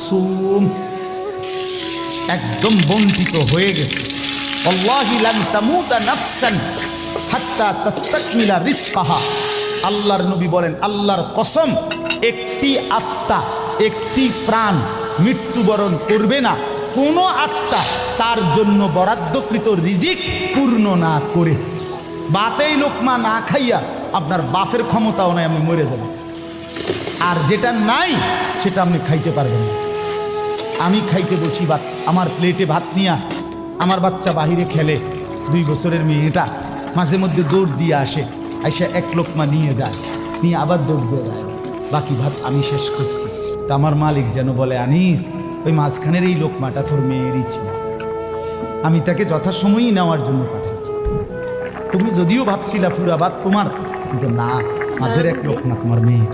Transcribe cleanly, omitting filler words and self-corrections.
Sum একদম বন্টিত হয়ে গেছে। আল্লাহি লান তামুতা নাফসান হাত্তা তাস্তাকমিলা রিজকাহা। আল্লাহর নবী বলেন, আল্লাহর কসম, একটি আত্মা, একটি প্রাণ মৃত্যুবরণ করবে না কোনো আত্মা তার জন্য বরাদ্দকৃত রিজিক পূর্ণ না করে। বাতেই লোকমা না খাইয়া আপনার বাপের ক্ষমতাও নাই, আপনি মরে যাবেন। আর যেটা নাই সেটা আপনি খাইতে পারবেন না। আমি খাইতে বসি ভাত, আমার প্লেটে ভাত নিয়া আমার বাচ্চা বাহিরে খেলে, 2 বছরের মেয়েটা মাঝে মধ্যে দৌড় দিয়ে আসে, আইসা এক লোকমা নিয়ে যায়, নিয়ে আবার দৌড় দিয়ে যায়, বাকি ভাত আমি শেষ করছি। তা আমার মালিক যেন বলে, আনিস, ওই মাঝখানের এই লোকমাটা তোর মেয়েরই ছিল, আমি তাকে যথাসময়ই নেওয়ার জন্য পাঠাইছি। তুমি যদিও ভাবছিলা পুরা ভাত তোমার, কিন্তু না, মাঝের এক লোকমা তোমার মেয়ের।